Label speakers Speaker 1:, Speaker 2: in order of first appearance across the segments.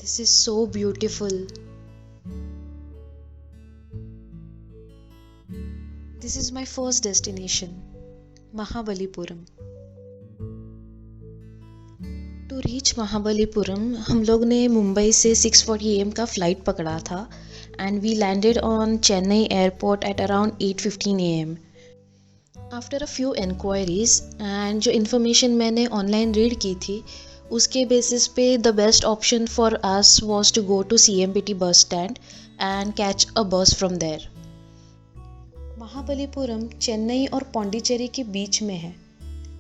Speaker 1: This is so beautiful. This is my first destination, Mahabalipuram. To reach Mahabalipuram हम लोग ने मुंबई से 6:40 AM का फ़्लाइट पकड़ा था and we landed on Chennai airport at around 8:15 AM. After a few inquiries and जो information मैंने online read की थी उसके बेसिस पे the best option for us was to go to CMPT bus stand and catch a bus from there. Mahabalipuram Chennai और पौंडीचेरी के बीच में है,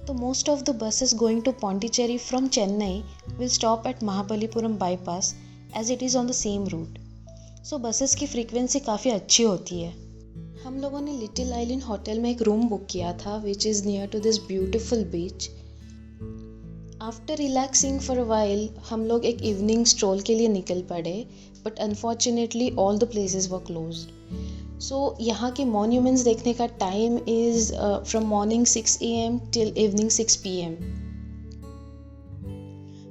Speaker 1: तो most of the buses going to Pondicherry from Chennai will stop at Mahabalipuram bypass as it is on the same route. So buses की frequency काफ़ी अच्छी होती है. हम लोगों ने लिटिल आइलैंड होटल में एक रूम बुक किया था which is near to this beautiful beach. After relaxing for a while हम लोग एक इवनिंग स्ट्रोल के लिए निकल पड़े but unfortunately all the places were closed. सो यहाँ के मॉन्यूमेंट्स देखने का time is from morning 6 AM till evening 6 PM.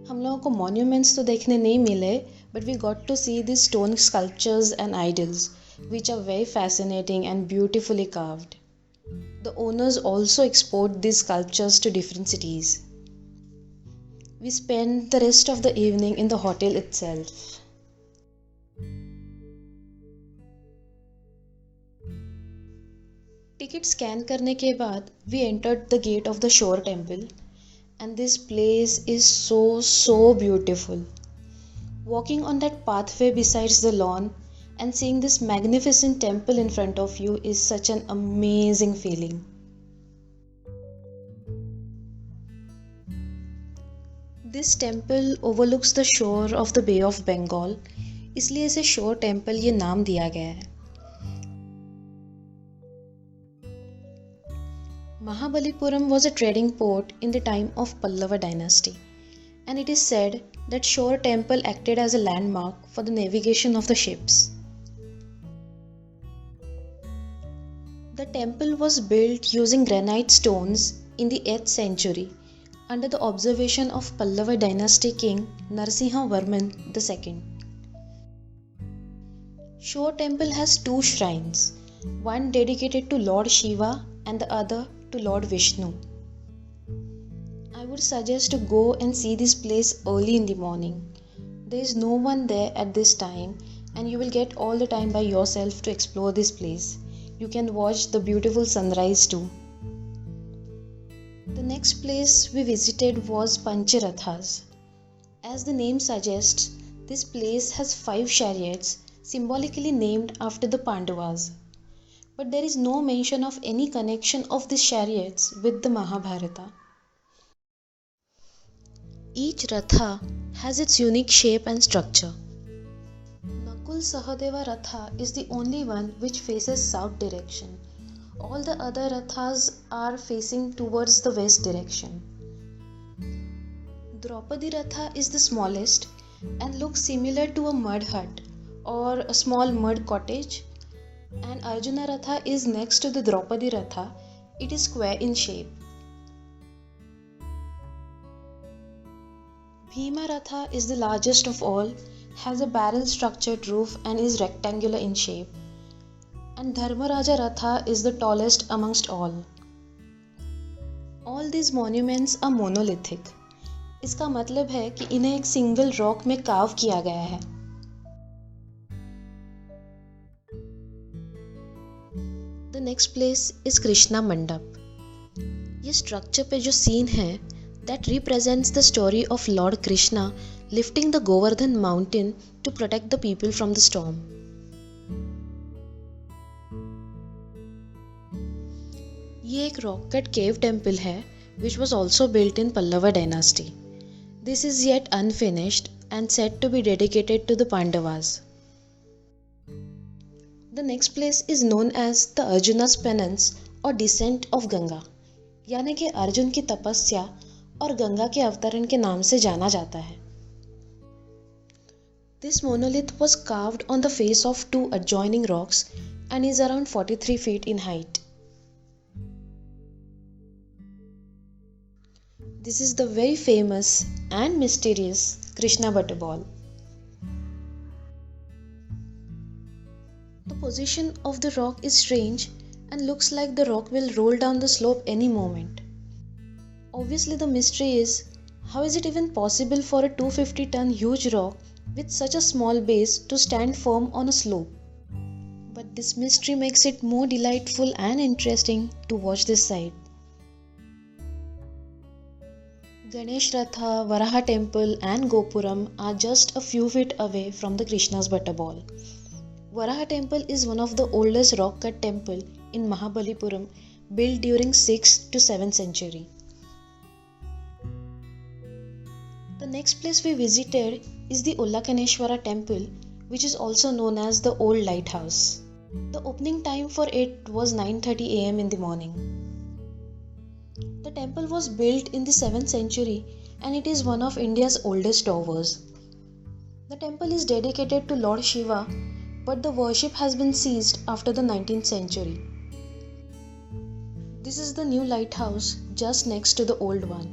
Speaker 1: हम लोगों को मॉन्यूमेंट्स तो देखने नहीं मिले but we got to see this stone sculptures and idols which are very fascinating and beautifully carved. The owners also export these sculptures to different cities. We spent the rest of the evening in the hotel itself. Ticket scan करने के बाद we entered the gate of the shore temple and this place is so beautiful. Walking on that pathway besides the lawn and seeing this magnificent temple in front of you is such an amazing feeling. This temple overlooks the shore of the Bay of Bengal, इसलिए इसे शोर temple ये नाम दिया गया है. Mahabalipuram was a trading port in the time of Pallava dynasty, and it is said that Shore Temple acted as a landmark for the navigation of the ships. The temple was built using granite stones in the 8th century under the observation of Pallava dynasty king Narasimhavarman II. Shore Temple has two shrines, one dedicated to Lord Shiva and the other to Lord Vishnu. I would suggest to go and see this place early in the morning. There is no one there at this time and you will get all the time by yourself to explore this place. You can watch the beautiful sunrise too. The next place we visited was Pancharathas. As the name suggests, this place has 5 chariots symbolically named after the Pandavas. But there is no mention of any connection of these chariots with the Mahabharata. Each Ratha has its unique shape and structure. Nakul Sahadeva Ratha is the only one which faces south direction. All the other Rathas are facing towards the west direction. Draupadi Ratha is the smallest and looks similar to a mud hut or a small mud cottage. And Arjuna Ratha is next to the Draupadi Ratha. It is square in shape. Bhima Ratha is the largest of all, has a barrel structured roof and is rectangular in shape. And Dharmaraja Ratha is the tallest amongst all. All these monuments are monolithic. इसका मतलब है कि इन्हें एक single rock में curve किया गया है. The next place is Krishna Mandap. ये स्ट्रक्चर पे जो सीन है that represents the story of Lord Krishna lifting the Govardhan mountain to protect the people from the storm. ये एक rock cut cave temple है which was also built in Pallava dynasty. This is yet unfinished and said to be dedicated to the Pandavas. The next place is known as the Arjuna's penance or descent of Ganga, यानी कि अर्जुन की तपस्या और गंगा के अवतरण के नाम से जाना जाता है. This monolith was carved on the face of 2 adjoining rocks and is around 43 feet in height. This is the very famous and mysterious Krishna Butter Ball. position of the rock is strange and looks like the rock will roll down the slope any moment. Obviously, the mystery is how is it even possible for a 250-ton huge rock with such a small base to stand firm on a slope? But this mystery makes it more delightful and interesting to watch this side. Ganesh Ratha, Varaha Temple, and Gopuram are just a few feet away from the Krishna's Butterball. Varaha Temple is one of the oldest rock cut temple in Mahabalipuram, built during 6th to 7th century. The next place we visited is the Ullakaneshwara temple, which is also known as the Old Lighthouse. The opening time for it was 9:30 am in the morning. The temple was built in the 7th century and it is one of India's oldest towers. The temple is dedicated to Lord Shiva, but the worship has been ceased after the 19th century. This is the new lighthouse just next to the old one.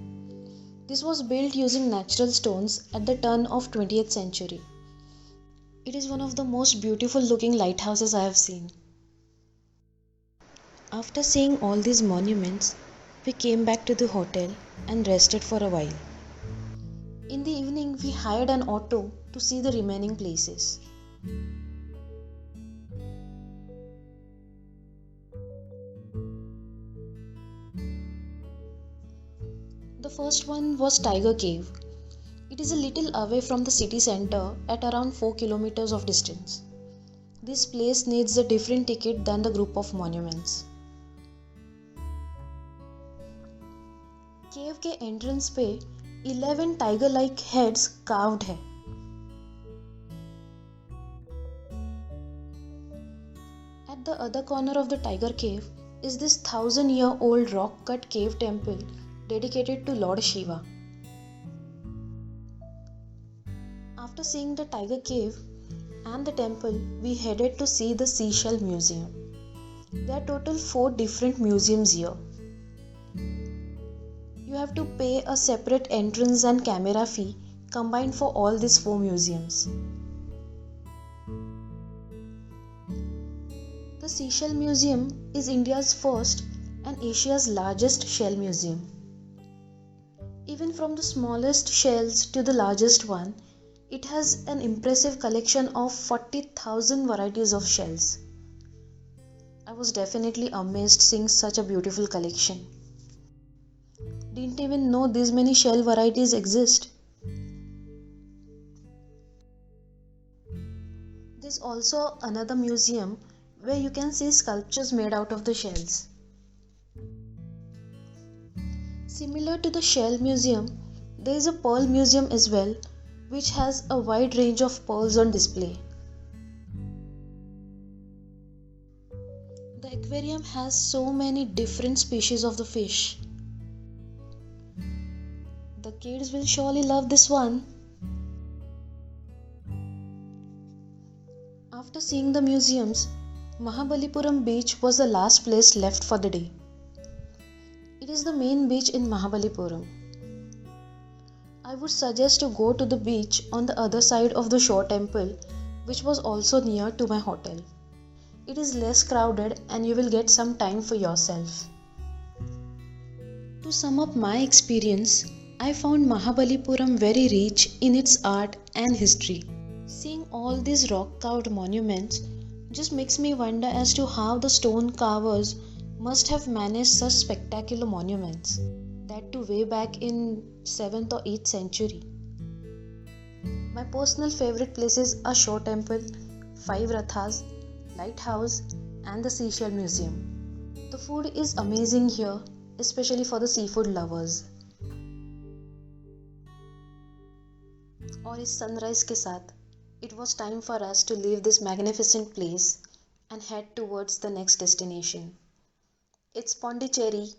Speaker 1: This was built using natural stones at the turn of 20th century. It is one of the most beautiful looking lighthouses I have seen. After seeing all these monuments, we came back to the hotel and rested for a while. In the evening, we hired an auto to see the remaining places. The first one was Tiger Cave. It is a little away from the city center at around 4 kilometers of distance. This place needs a different ticket than the group of monuments. केव के entrance पे 11 tiger like heads carved है. At the other corner of the tiger cave is this 1000-year-old rock-cut cave temple dedicated to Lord Shiva. After seeing the tiger cave and the temple, we headed to see the Seashell Museum. There are total 4 different museums here. You have to pay a separate entrance and camera fee combined for all these 4 museums. The Seashell Museum is India's first and Asia's largest shell museum. Even from the smallest shells to the largest one, it has an impressive collection of 40,000 varieties of shells. I was definitely amazed seeing such a beautiful collection. Didn't even know these many shell varieties exist. There's also another museum where you can see sculptures made out of the shells. Similar to the Shell Museum, there is a Pearl Museum as well, which has a wide range of pearls on display. The aquarium has so many different species of the fish. The kids will surely love this one. After seeing the museums, Mahabalipuram beach was the last place left for the day. It is the main beach in Mahabalipuram. I would suggest to go to the beach on the other side of the shore temple, which was also near to my hotel. It is less crowded and you will get some time for yourself. To sum up my experience, I found Mahabalipuram very rich in its art and history. Seeing all these rock-carved monuments just makes me wonder as to how the stone carvers must have managed such spectacular monuments, that too way back in 7th or 8th century. My personal favorite places are Shore Temple, 5 Rathas, Lighthouse and the Seashell Museum. The food is amazing here, especially for the seafood lovers. और इस sunrise के साथ, it was time for us to leave this magnificent place and head towards the next destination. It's Pondicherry.